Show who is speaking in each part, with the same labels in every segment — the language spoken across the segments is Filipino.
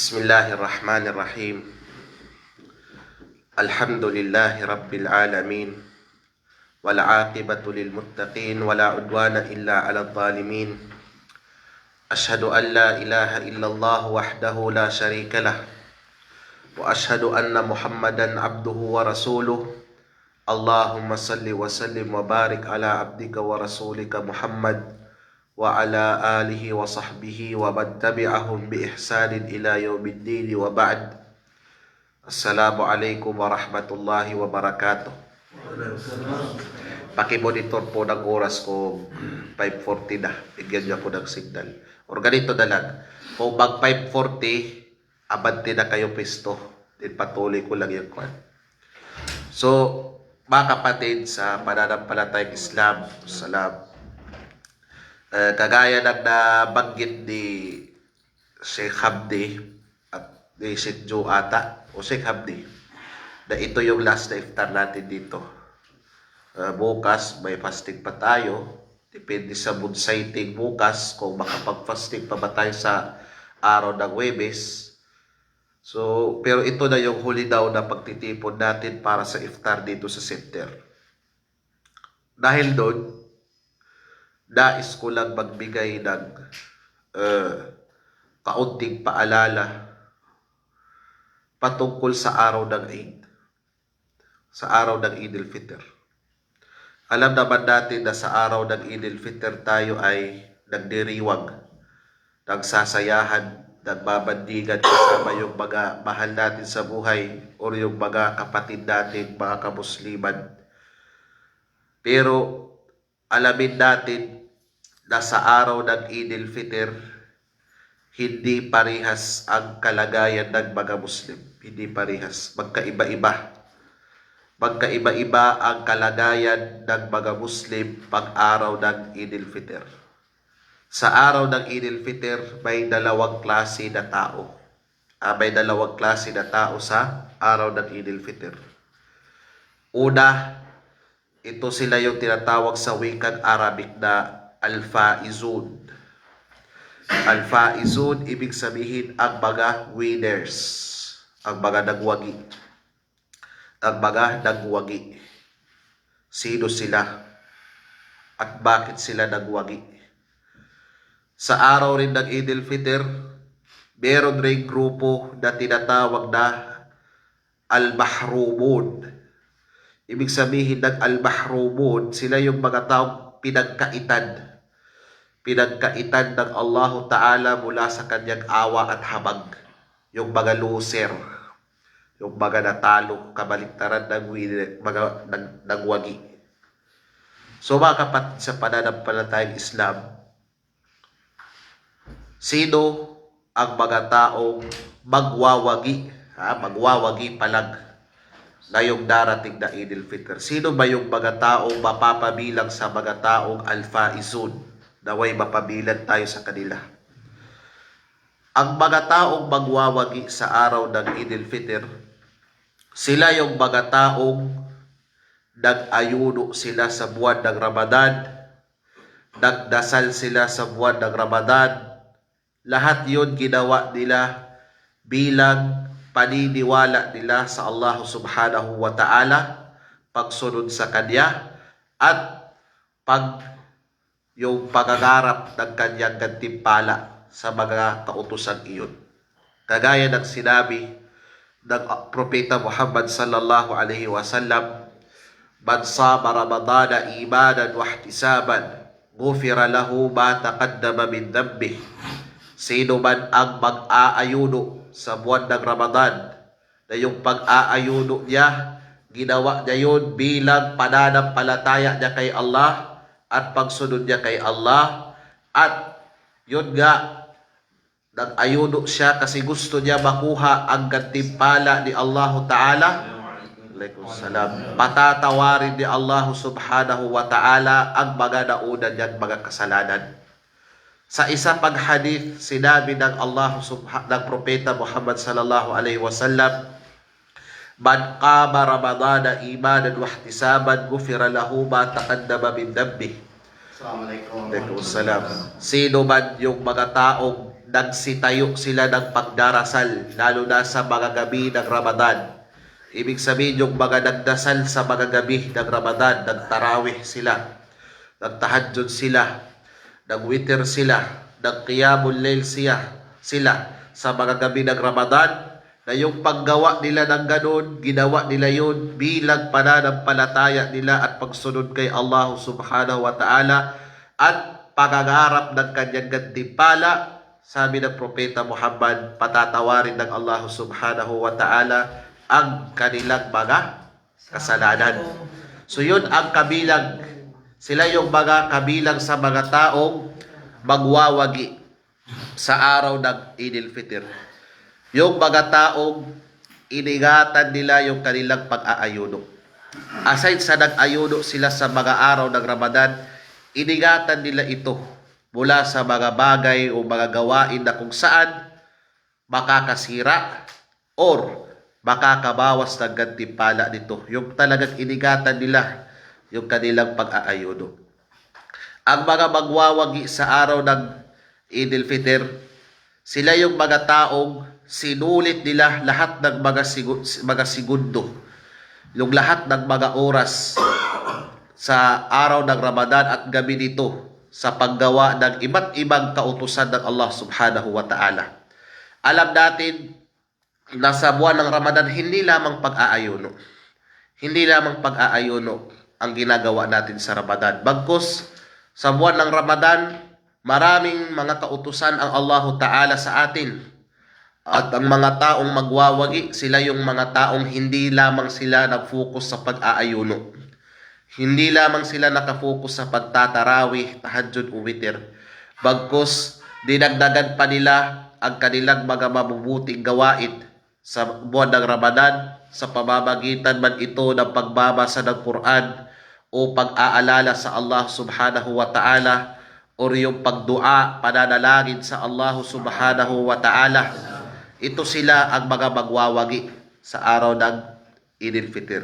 Speaker 1: Bismillahirrahmanirrahim. Alhamdulillahi Rabbil Alamin. Wal aqibatu lil muttaqin wala udwana illa 'alal zalimin. Ashhadu an la ilaha illallah wahdahu la sharika lah. Wa ashhadu anna Muhammadan abduhu wa rasuluh. Allahumma salli wa sallim wa barik ala abdika wa rasulika Muhammad wa ala alihi wa sahbihi wa man tabi'ahum bi ihsanin ila yaumiddin wa ba'd. Assalamu alaikum wa rahmatullahi wa barakatuh. Pakimonitor po ng oras ko 5:40 na. Bigyan niyo po ng signal. Or ganito na lang. Kung mag 5:40, abante na kayo pesto. Then patuloy ko lang yung kwan. So, mga kapatid sa pananampalatayang Islam, salam. Kagaya ng nabanggit ni Sheikh Hamdi at ni Sheikh Joe ata o Sheikh Hamdi na ito yung last na iftar natin dito. Bukas may fasting pa tayo, depende sa mood sighting bukas kung makapag-fasting pa ba tayo sa araw ng Huwebes. So, pero ito na yung huli daw na pagtitipon natin para sa iftar dito sa center. Dahil doon, nais ko lang magbigay ng kaunting paalala patungkol sa araw ng Eid. Sa araw ng Eid al-Fitr. Alam naman natin na sa araw ng Eid al-Fitr tayo ay nagdiriwag, nagsasayahan, nagbabandigan kasama yung mga mahal natin sa buhay o yung mga kapatid natin, mga kamusliman. Pero alamin natin na sa araw ng Eid al-Fitr, hindi parehas ang kalagayan ng mga Muslim. Hindi parehas. Magkaiba-iba. Magkaiba-iba ang kalagayan ng mga Muslim pag araw ng Eid al-Fitr. Sa araw ng Eid al-Fitr, may dalawang klase na tao. May dalawang klase na tao sa araw ng Eid al-Fitr. Una, ito sila yung tinatawag sa wikang Arabic na Al-Faizun. Al-Faizun, ibig sabihin ang mga winners, ang mga nagwagi. Ang mga nagwagi. Sino sila? At bakit sila nagwagi? Sa araw rin ng Eid al-Fitr, meron rin grupo na tinatawag na Al-Mahrumun. Ibig sabihin ng Al-Mahrumun, sila yung mga taong pinagkaitan. Pinagkaitan ng Allahu Ta'ala mula sa kanyang awa at habag. Yung mga loser, yung mga natalo, kabaliktaran ng mga nagwagi. So mga kapatid sa pananampalatayang Islam, sino ang mga taong magwawagi? Magwawagi palag ngayong darating na Eid al-Fitr. Sino ba yung mga taong mapapabilang sa mga taong Al-Faizun? Naway mapabilan tayo sa kanila. Ang mga taong magwawagi sa araw ng Eid al-Fitr, sila yung mga taong nag-ayuno sila sa buwan ng Ramadan, nagdasal sila sa buwan ng Ramadan. Lahat yun ginawa nila bilang paniniwala nila sa Allah subhanahu wa ta'ala, pagsunod sa Kanya, at yung pagagarap ng Kanyang gantimpala sa mga kautusan iyon. Kagaya ng sinabi ng Propeta Muhammad sallallahu alaihi wasallam, "Man sama Ramadana imanan wa ihtisaban, ghufira lahu ma taqaddama min dhanbihi." Sino man ang mag-aayuno sa buwan ng Ramadan, na yung pag-aayuno niya, ginawa niya yun bilang pananampalataya niya kay Allah at pagsunod niya kay Allah, at yun nga, nag-ayuno siya kasi gusto niya makuha ang gantimpala ni Allah Ta'ala. Waalaikumsalam. Patatawarin ni Allah subhanahu wa ta'ala ang mga nauna niyang mga kasalanan. Sa isa pang hadith, sinabi ng ng Propeta Muhammad sallallahu alaihi wasallam, "Man qama Ramadana imanan wa ihtisaban, ghufira lahu ma taqaddama min dhanbihi." Assalamualaikum. Waalaikumsalam. Sino man yung mga taong nagsitayo sila ng pagdarasal, lalo na sa mga gabi ng Ramadan. Ibig sabihin yung mga nagdasal sa mga gabi ng Ramadan, nagtarawih sila, nagtahajjud sila, nagwitir sila, nagqiyamul layl sila sa mga gabi ng Ramadan, na yung paggawa nila ng ganun, ginawa nila yun bilang pananampalataya nila at pagsunod kay Allah subhanahu wa ta'ala at pangangarap ng kanyang gantimpala. Sabi ng Propeta Muhammad, patatawarin ng Allah subhanahu wa ta'ala ang kanilang mga kasalanan. So yun ang kabilang, sila yung mga kabilang sa mga taong magwawagi sa araw ng Eid al-Fitr. Yung mga taong iningatan nila yung kanilang pag-aayuno. Aside sa nag-ayuno sila sa mga araw ng Ramadan, iningatan nila ito mula sa mga bagay o mga gawain na kung saan makakasira or makakabawas ng gantimpala nito. Yung talagang iningatan nila yung kanilang pag-aayuno. Ang mga magwawagi sa araw ng Eid al-Fitr, sila yung mga taong sinulit nila lahat ng mga segundo, yung lahat ng mga oras sa araw ng Ramadan at gabi nito sa paggawa ng iba't ibang kautusan ng Allah subhanahu wa ta'ala. Alam natin na sa buwan ng Ramadan, hindi lamang pag-aayuno. Hindi lamang pag-aayuno ang ginagawa natin sa Ramadan. Bagkus, sa buwan ng Ramadan, maraming mga kautusan ang Allah ta'ala sa atin. At ang mga taong magwawagi, sila yung mga taong hindi lamang sila nag-focus sa pag-aayuno. Hindi lamang sila nakafocus sa pagtatarawih, tahajjud o witir. Bagkus, dinagdagan pa nila ang kanilang mga mabubuting gawain sa buwan ng Ramadan, sa pamamagitan man ito ng pagbabasa ng Quran o pag-aalala sa Allah subhanahu wa ta'ala o yung pagdua, pananalangin sa Allah subhanahu wa ta'ala. Ito sila ang mga magwawagi sa araw ng Eid al-Fitr.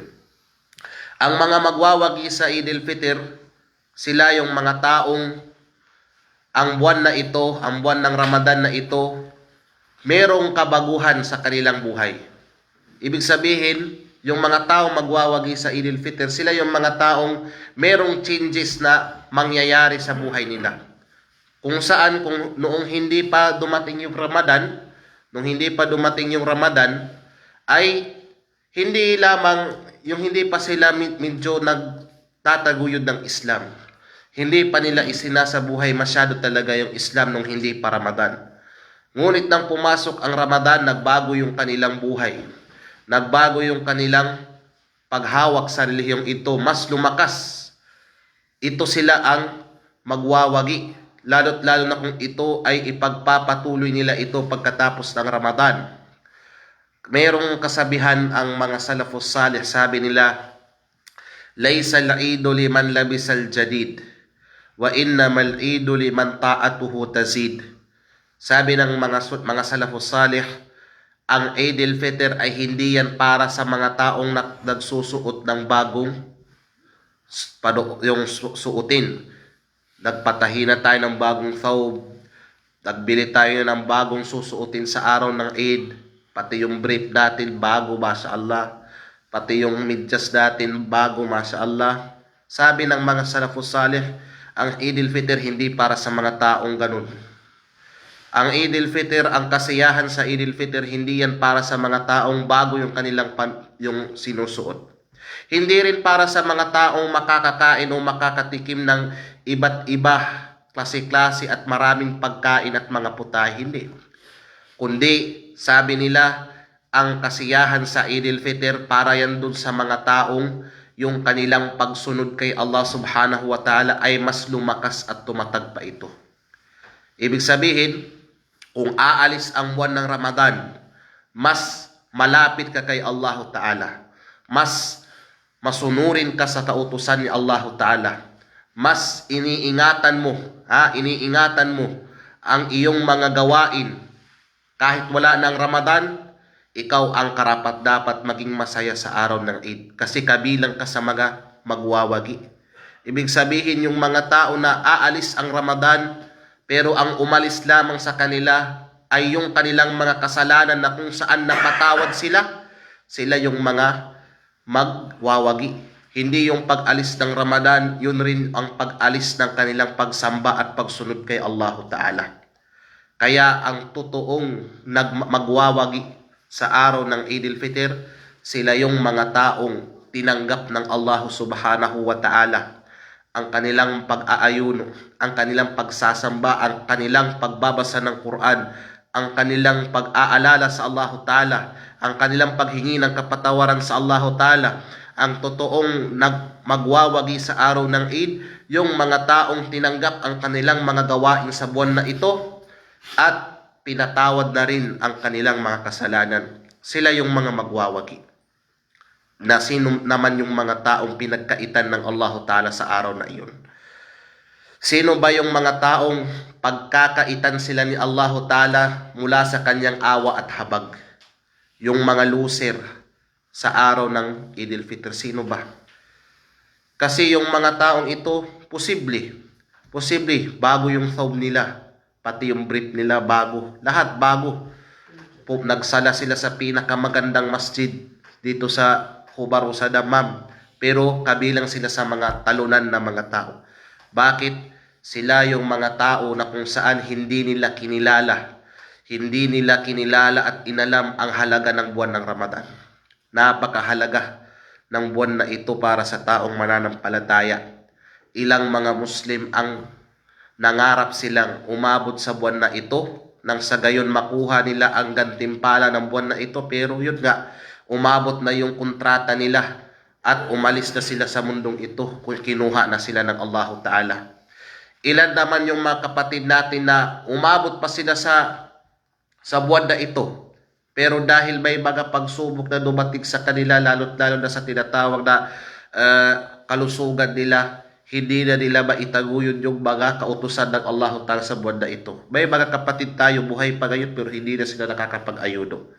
Speaker 1: Ang mga magwawagi sa Eid al-Fitr, sila yung mga taong ang buwan na ito, ang buwan ng Ramadan na ito, merong kabaguhan sa kanilang buhay. Ibig sabihin, yung mga taong magwawagi sa Eid al-Fitr, sila yung mga taong merong changes na mangyayari sa buhay nila. Kung saan, kung noong hindi pa dumating yung Ramadan, ay hindi lamang, yung hindi pa sila medyo nagtataguyod ng Islam. Hindi pa nila isinasabuhay masyado talaga yung Islam nung hindi pa Ramadan. Ngunit nang pumasok ang Ramadan, nagbago yung kanilang buhay. Nagbago yung kanilang paghawak sa relihiyong ito. Mas lumakas. Ito sila ang magwawagi. Lalo't lalo na kung ito ay ipagpapatuloy nila ito pagkatapos ng Ramadan. Mayroong kasabihan ang mga salafus salih, sabi nila, "Laysa al-eidu liman labisa al-jadid, wa innamal eidu liman ta'atuhu tazid." Sabi ng mga salafus salih, ang Eid al-Fitr ay hindi yan para sa mga taong nagsusuot ng bagong yung suotin. Nagpatahi na tayo ng bagong thawb, nagbili tayo ng bagong susuotin sa araw ng Eid, pati yung brief natin bago, mashallah, pati yung medyas natin bago, mashallah. Sabi ng mga salafus salih, ang Eid al-Fitr hindi para sa mga taong ganun. Ang Eid al-Fitr, ang kasiyahan sa Eid al-Fitr, hindi yan para sa mga taong bago yung kanilang yung sinusuot. Hindi rin para sa mga taong makakakain o makakatikim ng iba't iba, klase-klase at maraming pagkain at mga putahe. Hindi. Kundi, sabi nila, ang kasiyahan sa Eid al-Fitr para yan dun sa mga taong yung kanilang pagsunod kay Allah subhanahu wa ta'ala ay mas lumakas at tumatag pa ito. Ibig sabihin, kung aalis ang buwan ng Ramadan, mas malapit ka kay Allah ta'ala. Mas masunurin ka sa kautusan ni Allah ta'ala. Mas iniingatan mo ang iyong mga gawain. Kahit wala ng Ramadan, ikaw ang karapat dapat maging masaya sa araw ng Eid. Kasi kabilang ka sa mga magwawagi. Ibig sabihin yung mga tao na aalis ang Ramadan, Pero ang umalis lamang sa kanila ay yung kanilang mga kasalanan na kung saan napatawad sila, sila yung mga magwawagi. Hindi yung pag-alis ng Ramadan, yun rin ang pag-alis ng kanilang pagsamba at pagsunod kay Allah Ta'ala. Kaya ang totoong magwawagi sa araw ng Eid al-Fitr, sila yung mga taong tinanggap ng Allah Subhanahu wa Ta'ala ang kanilang pag-aayuno, ang kanilang pagsasamba, ang kanilang pagbabasa ng Quran, ang kanilang pag-aalala sa Allah Ta'ala, ang kanilang paghingi ng kapatawaran sa Allah Ta'ala. Ang totoong magwawagi sa araw ng Eid, yung mga taong tinanggap ang kanilang mga gawain sa buwan na ito at pinatawad na rin ang kanilang mga kasalanan. Sila yung mga magwawagi. Na sino naman yung mga taong pinagkaitan ng Allah Ta'ala sa araw na iyon? Sino ba yung mga taong pagkakaitan sila ni Allah Ta'ala mula sa kanyang awa at habag? Yung mga loser sa araw ng Eid al-Fitr, sino ba? Kasi yung mga taong ito, posible, bago yung thawb nila, pati yung brief nila bago, lahat bago. Nagsala sila sa pinakamagandang masjid dito sa Hubaru sa Dammam, pero kabilang sila sa mga talunan na mga tao. Bakit? Sila yung mga tao na kung saan hindi nila kinilala at inalam ang halaga ng buwan ng Ramadan. Napakahalaga ng buwan na ito para sa taong mananampalataya. Ilang mga Muslim ang nangarap silang umabot sa buwan na ito nang sa gayon makuha nila ang gantimpala ng buwan na ito, pero yun nga, umabot na yung kontrata nila at umalis na sila sa mundong ito kung kinuha na sila ng Allah Ta'ala. Ilan naman yung mga kapatid natin na umabot pa sila sa buwan na ito, pero dahil may mga pagsubok na dumating sa kanila, lalo na sa tinatawag na kalusugan nila, hindi na nila maitaguyod yung mga kautusan ng Allah Ta'ala sa buwan na ito. May mga kapatid tayo buhay pa ngayon pero hindi na sila nakakapag-ayuno.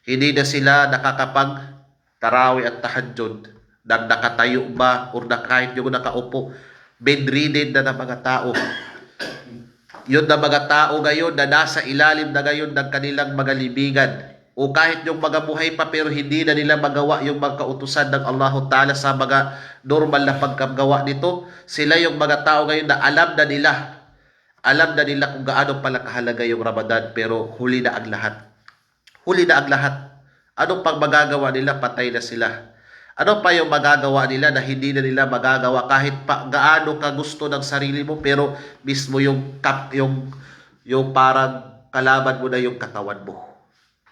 Speaker 1: Hindi na sila nakakapag-tarawih at tahajjud. Nakatayo ba o kahit yung nakaupo. Bedridden na ng mga tao. Yun na mga tao ngayon na nasa ilalim na ngayon ng kanilang mga libingan. O kahit yung mga buhay pa pero hindi na nila magawa yung mga kautusan ng Allah Ta'ala sa mga normal na pagkagawa nito. Sila yung mga tao ngayon na alam na nila kung gaano pala kahalaga yung Ramadan, pero huli na ang lahat. Ano pang magagawa nila? Patay na sila. Ano pa yung magagawa nila na hindi na nila magagawa kahit pa gaano ka gusto ng sarili mo, pero mismo yung parang kalaban mo na yung katawan mo.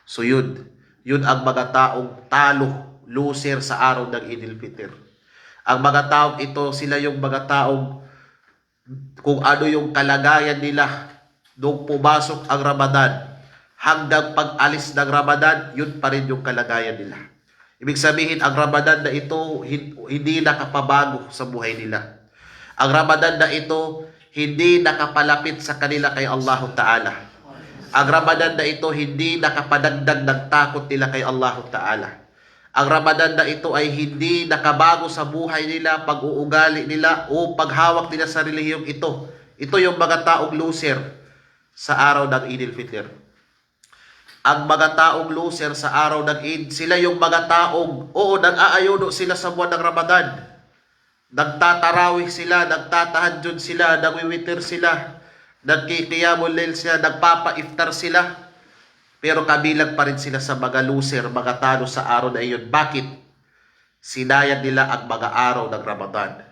Speaker 1: So yun ang mga taong talo, loser sa araw ng Eid al-Fitr. Ang mga taong ito, sila yung mga taong kung ano yung kalagayan nila nung pumasok ang Ramadan, hanggang pag-alis ng Ramadan, yun pa rin yung kalagayan nila. Ibig sabihin, ang Ramadan na ito, hindi nakapabago sa buhay nila. Ang Ramadan na ito, hindi nakapalapit sa kanila kay Allah Ta'ala. Ang Ramadan na ito, hindi nakapadagdag ng takot nila kay Allah Ta'ala. Ang Ramadan na ito ay hindi nakabago sa buhay nila, pag-uugali nila o paghawak nila sa relihiyong ito. Ito yung mga taong loser sa araw ng Eid al-Fitr. Ang mga taong loser sa araw ng Eid, sila yung mga taong, nag-aayuno sila sa buwan ng Ramadan. Nagtatarawih sila, nagtatahajjud sila, nagwiwitir sila, nagkikiyamul lail sila, nagpapa-iftar sila. Pero kabilang pa rin sila sa mga loser, mga talo sa araw na iyon. Bakit? Sinayang nila ang mga araw ng Ramadan.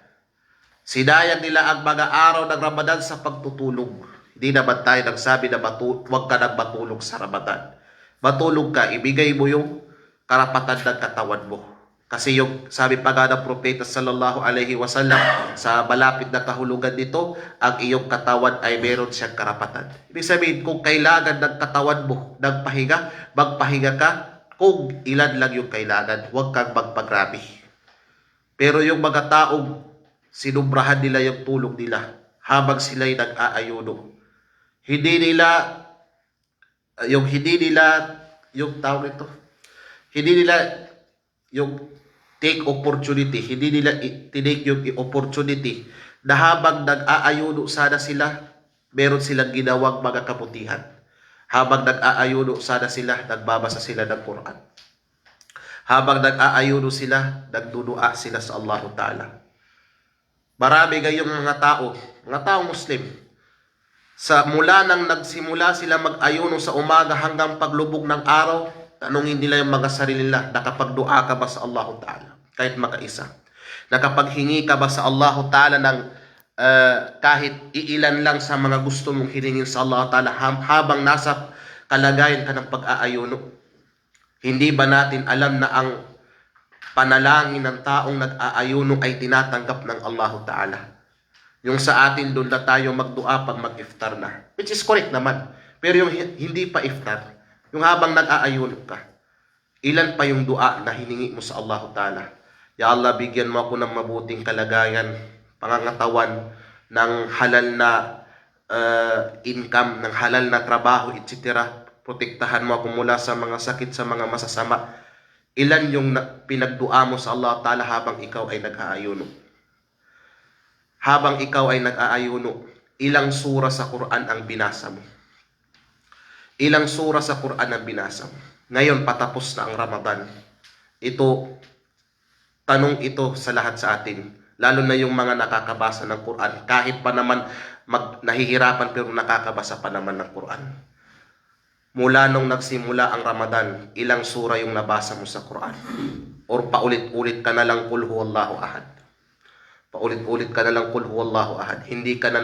Speaker 1: Sinayang nila ang mga araw ng Ramadan sa pagtutulog. Hindi naman tayo nagsabi na huwag ka nang matulog sa Ramadan. Matulog ka, ibigay mo yung karapatan ng katawan mo. Kasi yung sabi pa nga ng Propeta sallallahu alaihi wasallam, sa malapit na kahulugan nito, ang iyong katawan ay meron siyang karapatan. Ibig sabihin, kung kailangan ng katawan mo ng pahinga, magpahinga ka. Kung ilan lang yung kailangan, huwag kang magpagrabe. Pero yung mga taong sinubrahan nila yung tulog nila habang sila'y nag-aayuno, hindi nila take opportunity, hindi nila tinake yung opportunity na habang nag-aayuno sana sila, meron silang ginawang mga kabutihan. Habang nag-aayuno sana sila, nagbabasa sila ng Quran. Habang nag-aayuno sila, nagdudua sila sa Allah Ta'ala. Marami ngayong mga taong Muslim, mula nang nagsimula sila mag-ayuno sa umaga hanggang paglubog ng araw, tanungin nila yung mga sarili nila, nakapagdua ka ba sa Allah Ta'ala? Kahit makaisa. Nakapaghingi ka ba sa Allah Ta'ala ng kahit iilan lang sa mga gusto mong hilingin sa Allah Ta'ala habang nasa kalagayan ka ng pag-aayuno? Hindi ba natin alam na ang panalangin ng taong nag-aayuno ay tinatanggap ng Allah Ta'ala? Yung sa atin doon na tayo magdua pag mag-iftar na, which is correct naman. Pero yung hindi pa iftar, yung habang nag-aayuno ka, ilan pa yung dua na hiningi mo sa Allah Ta'ala? Ya Allah, bigyan mo ako ng mabuting kalagayan, pangangatawan, ng halal na income, ng halal na trabaho, etc. Protektahan mo ako mula sa mga sakit, sa mga masasama. Ilan yung pinagdua mo sa Allah Ta'ala habang ikaw ay nag-aayuno? Habang ikaw ay nag-aayuno, ilang sura sa Quran ang binasa mo? Ilang sura sa Quran ang binasa mo? Ngayon, patapos na ang Ramadan. Tanong ito sa lahat sa atin, lalo na yung mga nakakabasa ng Quran. Kahit pa naman nahihirapan pero nakakabasa pa naman ng Quran. Mula nung nagsimula ang Ramadan, ilang sura yung nabasa mo sa Quran? Or paulit-ulit ka na lang Qul Huwallahu Ahad? Paulit-ulit ka na lang Qul Huwallahu Ahad. Hindi ka na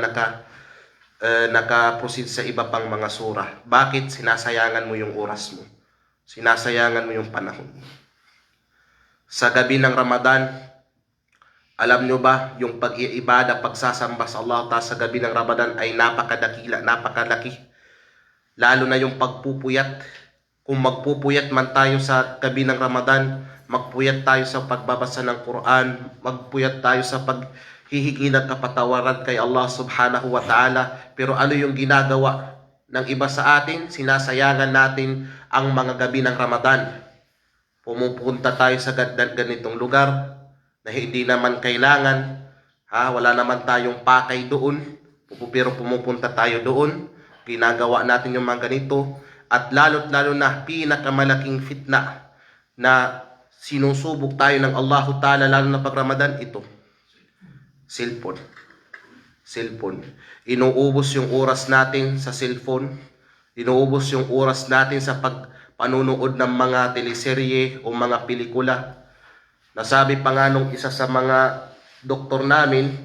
Speaker 1: naka-proceed sa iba pang mga sura. Bakit? Sinasayangan mo yung oras mo. Sinasayangan mo yung panahon mo. Sa gabi ng Ramadan, alam nyo ba, yung pag-iibada, pagsasamba sa Allah Ta'ala sa gabi ng Ramadan ay napakadakila, napakalaki. Lalo na yung pagpupuyat. Kung magpupuyat man tayo sa gabi ng Ramadan, magpuyat tayo sa pagbabasa ng Quran, magpuyat tayo sa paghihingi ng kapatawaran kay Allah Subhanahu wa Ta'ala. Pero ano yung ginagawa ng iba sa atin? Sinasayangan natin ang mga gabi ng Ramadan. Pumupunta tayo sa ganitong lugar na hindi naman kailangan, wala naman tayong pakay doon, pero pumupunta tayo doon, ginagawa natin yung mga ganito, at lalo't lalo na pinakamalaking fitna na sinusubok tayo ng Allah Ta'ala lalo na pag Ramadan, ito, cellphone. Inuubos yung oras natin sa cellphone, inuubos yung oras natin sa panunood ng mga teleserye o mga pelikula. Nasabi pa nga nung isa sa mga doktor namin,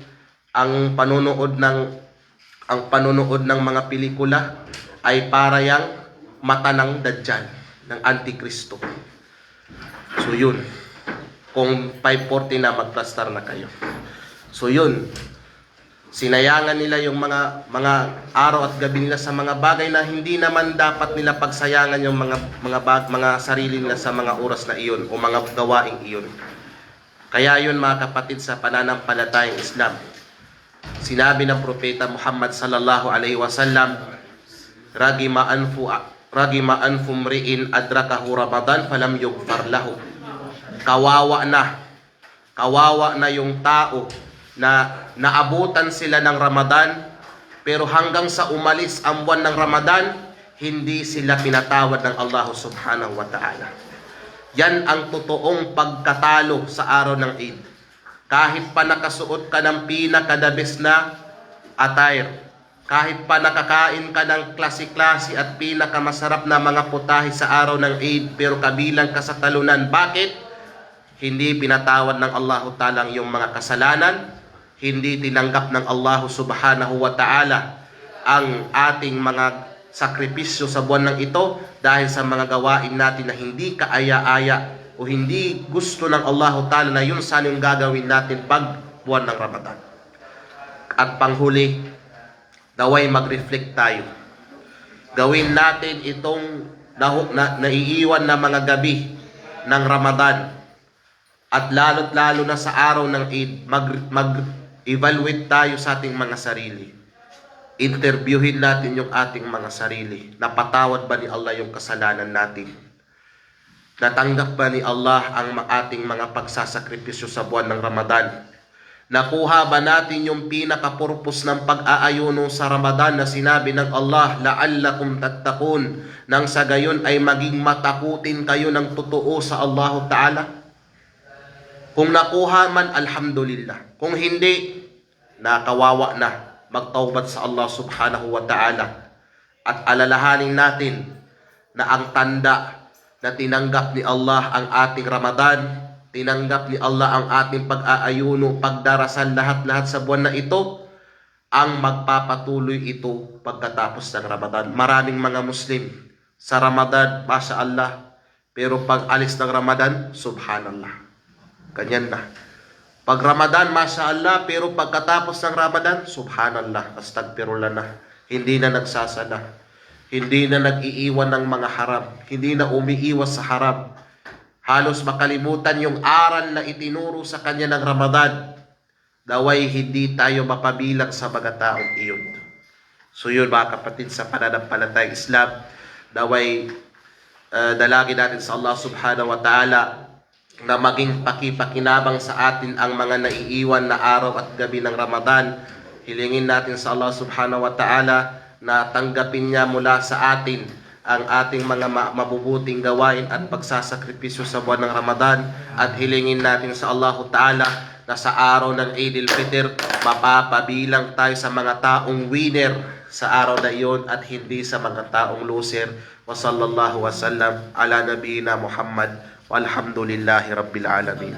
Speaker 1: ang panunood ng mga pelikula ay para yang mata ng Dajjal, ng Antikristo. So yun, kung 5:40 na, magplastar na kayo. So yun, sinayangan nila yung mga araw at gabi nila sa mga bagay na hindi naman dapat nila pagsayangan yung mga sarili nila sa mga oras na iyon o mga gawaing iyon. Kaya yun mga kapatid, sa pananampalatayang Islam, sinabi ng Propeta Muhammad sallallahu alaihi wasallam, ragima anfu mri'in adrakahu Ramadan falam yughfar lahu. Kawawa na yung tao na naabutan sila ng Ramadan, pero hanggang sa umalis ang buwan ng Ramadan, hindi sila pinatawad ng Allah Subhanahu wa Ta'ala. Yan ang totoong pagkatalo sa araw ng Eid. Kahit pa nakasuot ka ng pinakadabis na attire, kahit pa nakakain ka ng klase-klase at pinakamasarap na mga putahe sa araw ng Eid, pero kabilang ka sa talunan. Bakit? Hindi pinatawad ng Allah Ta'ala yung mga kasalanan, hindi tinanggap ng Allah Subhanahu wa Ta'ala ang ating mga sakripisyo sa buwan ng ito dahil sa mga gawain natin na hindi kaaya-aya o hindi gusto ng Allah Ta'ala na yun sana yung gagawin natin pag buwan ng Ramadan. At panghuli, naway mag-reflect tayo. Gawin natin itong naiiwan na mga gabi ng Ramadan, at lalo't lalo na sa araw ng Eid, mag-evaluate tayo sa ating mga sarili. Interviewin natin yung ating mga sarili. Napatawad ba ni Allah yung kasalanan natin? Natanggap ba ni Allah ang ating mga pagsasakripisyo sa buwan ng Ramadan? Nakuha ba natin yung pinaka-purpose ng pag-aayuno sa Ramadan na sinabi ng Allah, la'allakum tattaqun, nang sa gayon ay maging matakutin kayo ng totoo sa Allah Ta'ala? Kung nakuha man, alhamdulillah. Kung hindi, nakawawa na. Magtaubat sa Allah Subhanahu wa Ta'ala. At alalahanin natin na ang tanda na tinanggap ni Allah ang ating Ramadan, tinanggap ni Allah ang ating pag-aayuno, pagdarasal, lahat-lahat sa buwan na ito, ang magpapatuloy ito pagkatapos ng Ramadan. Maraming mga Muslim sa Ramadan, Masya Allah, pero pag alis ng Ramadan, Subhanallah. Ganyan na. Pag Ramadan, Masya Allah, pero pagkatapos ng Ramadan, Subhanallah, astagfirullah na. Hindi na nagsasala. Hindi na nag-iiwan ng mga haram. Hindi na umiiwas sa haram. Halos makalimutan yung aral na itinuro sa kanya ng Ramadan. Daway hindi tayo mapabilang sa mga taong iyon. So yun mga kapatid sa pananampalatayang Islam, daway dalangin natin sa Allah Subhanahu wa Ta'ala na maging pakipakinabang sa atin ang mga naiiwan na araw at gabi ng Ramadan. Hilingin natin sa Allah Subhanahu wa Ta'ala na tanggapin niya mula sa atin ang ating mga mabubuting gawain at pagsasakripisyo sa buwan ng Ramadan, at hilingin natin sa Allah Ta'ala na sa araw ng Eid al-Fitr mapapabilang tayo sa mga taong winner sa araw na iyon at hindi sa mga taong loser. Wa sallallahu wa sallam ala nabiyina Muhammad walhamdulillahi rabbil alamin.